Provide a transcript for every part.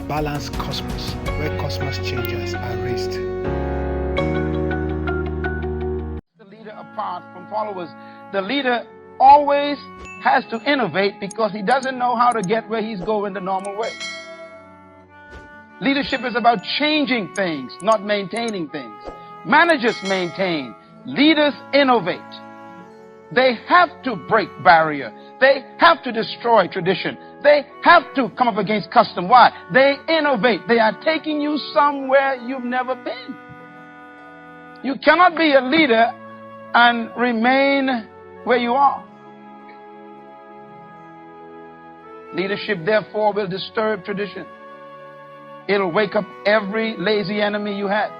balanced cosmos where cosmos changers are raised. The leader apart from followers. The leader always has to innovate because he doesn't know how to get where he's going the normal way. Leadership is about changing things, not maintaining things. Managers maintain. Leaders innovate. They have to break barrier. They have to destroy tradition. They have to come up against custom. Why? They innovate. They are taking you somewhere you've never been. You cannot be a leader and remain where you are. Leadership, therefore, will disturb tradition. It'll wake up every lazy enemy you had.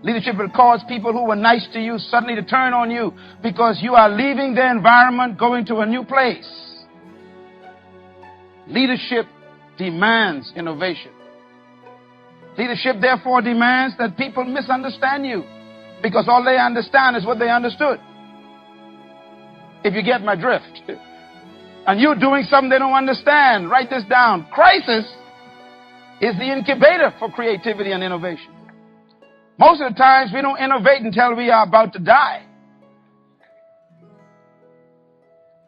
Leadership will cause people who were nice to you suddenly to turn on you because you are leaving their environment, going to a new place. Leadership demands innovation. Leadership, therefore, demands that people misunderstand you because all they understand is what they understood. If you get my drift. And you're doing something they don't understand, write this down. Crisis is the incubator for creativity and innovation. Most of the times we don't innovate until we are about to die.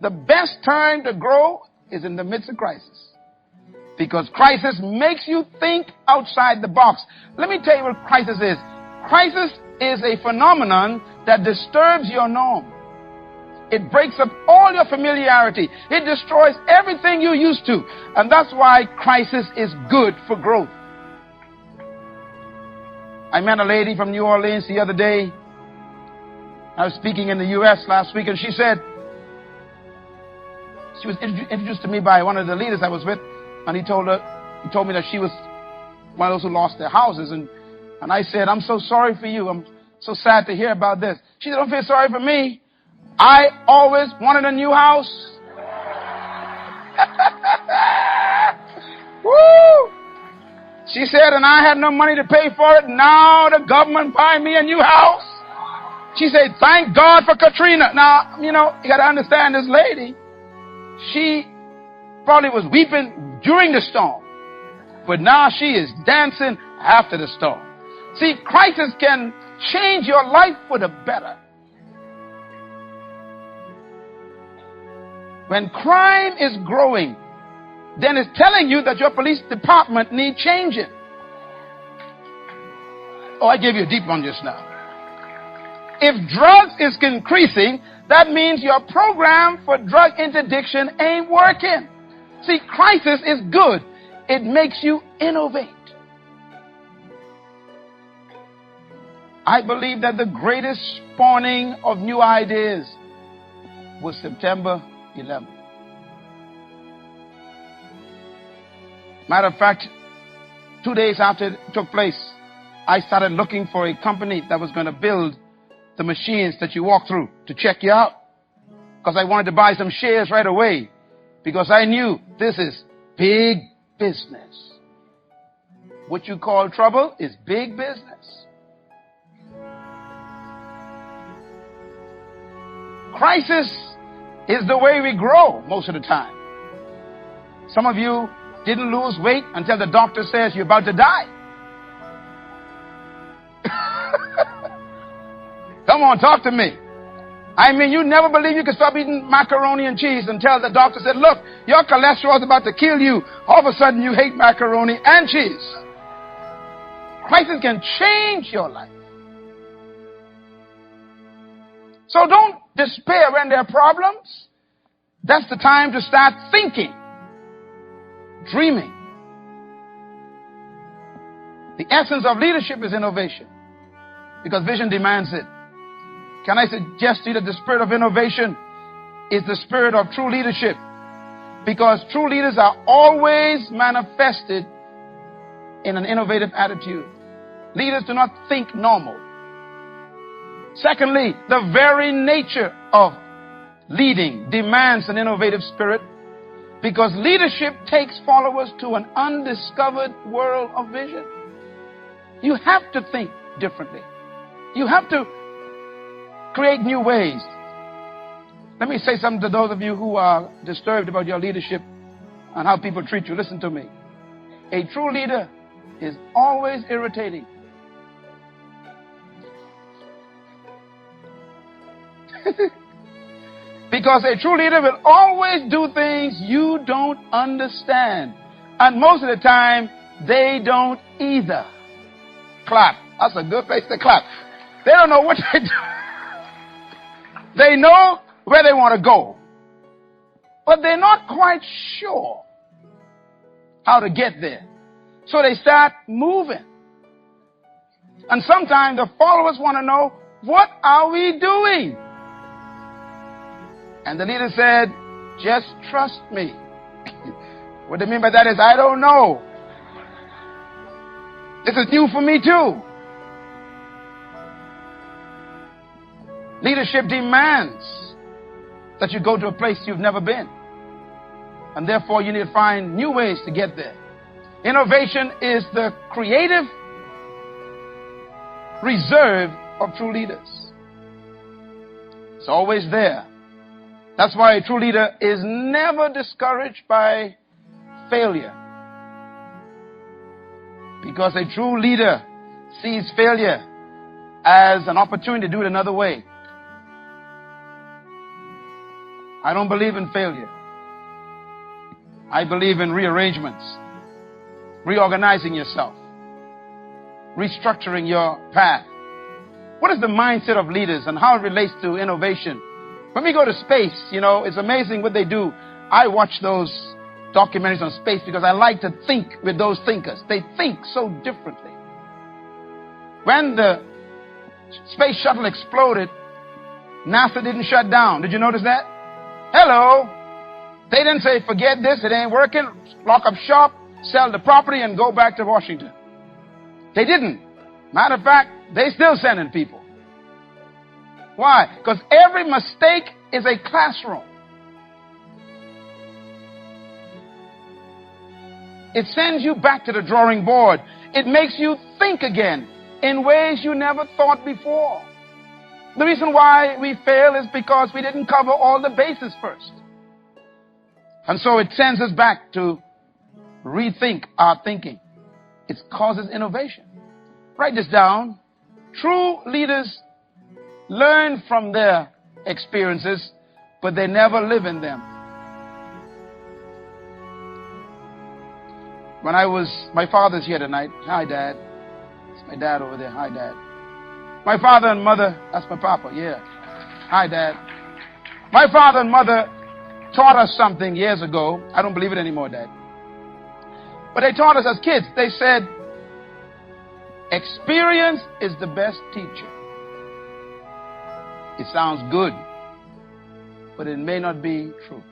The best time to grow is in the midst of crisis. Because crisis makes you think outside the box. Let me tell you what crisis is. Crisis is a phenomenon that disturbs your norm. It breaks up all your familiarity. It destroys everything you're used to. And that's why crisis is good for growth. I met a lady from New Orleans the other day. I was speaking in the U.S. last week, and she said, she was introduced to me by one of the leaders I was with, and he told me that she was one of those who lost their houses. And I said, I'm so sorry for you. I'm so sad to hear about this. She said, don't feel sorry for me. I always wanted a new house. Woo! She said, and I had no money to pay for it. Now the government buying me a new house. She said, thank God for Katrina. Now, you got to understand this lady. She probably was weeping during the storm. But now she is dancing after the storm. See, crisis can change your life for the better. When crime is growing, then it's telling you that your police department needs changing. Oh, I gave you a deep one just now. If drugs is increasing, that means your program for drug interdiction ain't working. See, crisis is good. It makes you innovate. I believe that the greatest spawning of new ideas was September 11. Matter of fact, 2 days after it took place, I started looking for a company that was going to build the machines that you walk through to check you out. Because I wanted to buy some shares right away. Because I knew this is big business. What you call trouble is big business. Crisis is the way we grow most of the time. Some of you didn't lose weight until the doctor says you're about to die. Come on, talk to me. I mean, you never believe you could stop eating macaroni and cheese until the doctor said, look, your cholesterol is about to kill you. All of a sudden, you hate macaroni and cheese. Crisis can change your life. So don't despair when there are problems. That's the time to start thinking, dreaming. The essence of leadership is innovation because vision demands it. Can I suggest to you that the spirit of innovation is the spirit of true leadership? Because true leaders are always manifested in an innovative attitude. Leaders do not think normal. Secondly, the very nature of leading demands an innovative spirit because leadership takes followers to an undiscovered world of vision. You have to think differently. You have to create new ways. Let me say something to those of you who are disturbed about your leadership and how people treat you. Listen to me. A true leader is always irritating. Because a true leader will always do things you don't understand. And most of the time, they don't either. Clap. That's a good place to clap. They don't know what they do. They know where they want to go, but they're not quite sure how to get there. So they start moving. And sometimes the followers want to know, what are we doing? And the leader said, just trust me. What they mean by that is, I don't know. This is new for me too. Leadership demands that you go to a place you've never been. And therefore you need to find new ways to get there. Innovation is the creative reserve of true leaders. It's always there. That's why a true leader is never discouraged by failure. Because a true leader sees failure as an opportunity to do it another way. I don't believe in failure. I believe in rearrangements, reorganizing yourself, restructuring your path. What is the mindset of leaders and how it relates to innovation? When we go to space, it's amazing what they do. I watch those documentaries on space because I like to think with those thinkers. They think so differently. When the space shuttle exploded, NASA didn't shut down. Did you notice that? Hello. They didn't say, forget this, it ain't working, lock up shop, sell the property, and go back to Washington. They didn't. Matter of fact, they still sending people. Why? Because every mistake is a classroom. It sends you back to the drawing board. It makes you think again in ways you never thought before. The reason why we fail is because we didn't cover all the bases first. And so it sends us back to rethink our thinking. It causes innovation. Write this down. True leaders learn from their experiences, but they never live in them. My father's here tonight. Hi, Dad. It's my dad over there. Hi, Dad. My father and mother, that's my papa, yeah. Hi, Dad. My father and mother taught us something years ago. I don't believe it anymore, Dad. But they taught us as kids. They said, experience is the best teacher. It sounds good, but it may not be true.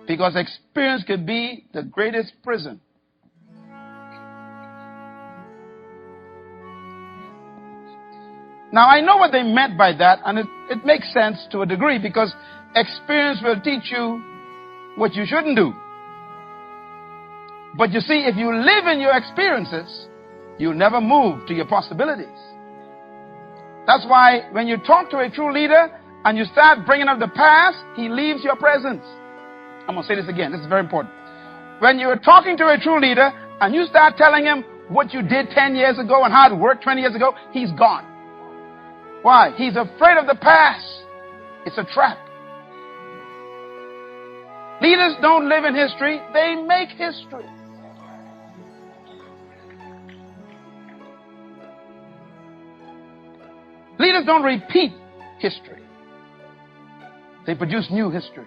Because experience could be the greatest prison. Now, I know what they meant by that, and it makes sense to a degree, because experience will teach you what you shouldn't do. But you see, if you live in your experiences, you'll never move to your possibilities. That's why when you talk to a true leader and you start bringing up the past, he leaves your presence. I'm going to say this again. This is very important. When you're talking to a true leader and you start telling him what you did 10 years ago and how it worked 20 years ago, he's gone. Why? He's afraid of the past. It's a trap. Leaders don't live in history. They make history. Leaders don't repeat history. They produce new history.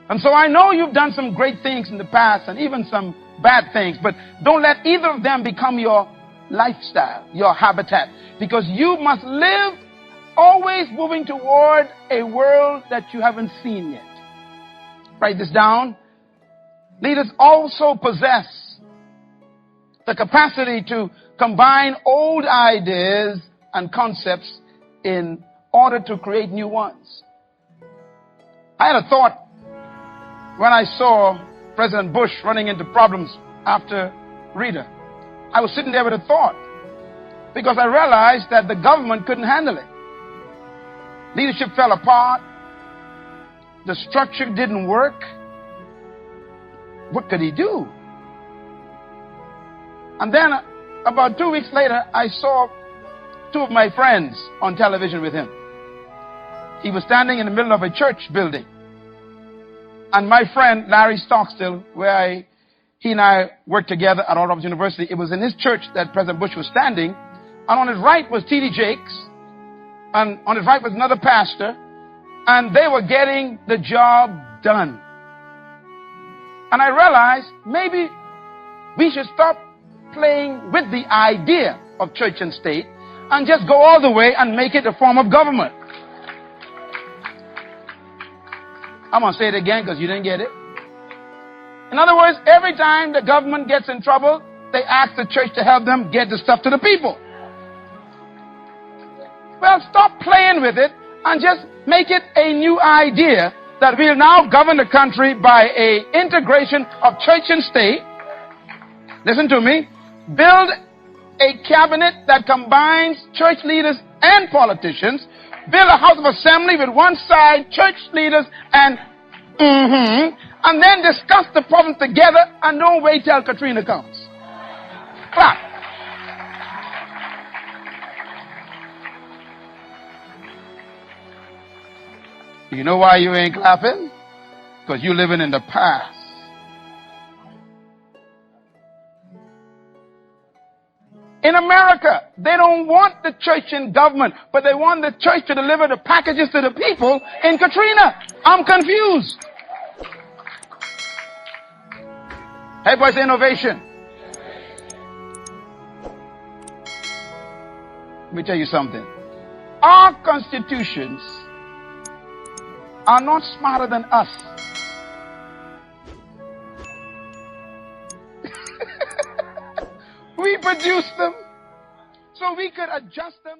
And so I know you've done some great things in the past and even some bad things, but don't let either of them become your lifestyle, your habitat, because you must live always moving toward a world that you haven't seen yet. Write this down. Leaders also possess the capacity to combine old ideas and concepts in order to create new ones. I had a thought when I saw President Bush running into problems after Rita. I was sitting there with a thought because I realized that the government couldn't handle it. Leadership fell apart. The structure didn't work. what could he do? And then about 2 weeks later, I saw two of my friends on television with him. He was standing in the middle of a church building. And my friend, Larry Stockstill, he and I worked together at Oral Roberts University, it was in his church that President Bush was standing. And on his right was T.D. Jakes. And on his right was another pastor. And they were getting the job done. And I realized maybe we should stop playing with the idea of church and state and just go all the way and make it a form of government. I'm going to say it again because you didn't get it. In other words, every time the government gets in trouble, they ask the church to help them get the stuff to the people. Well, stop playing with it and just make it a new idea that we'll now govern the country by an integration of church and state. Listen to me. Build a cabinet that combines church leaders and politicians. Build a house of assembly with one side, church leaders and then discuss the problems together and don't wait till Katrina comes. Clap. You know why you ain't clapping? Because you're living in the past. In America, they don't want the church in government, but they want the church to deliver the packages to the people in Katrina. I'm confused. Hey, boys, innovation. Let me tell you something. Our constitutions are not smarter than us. We produce them so we could adjust them.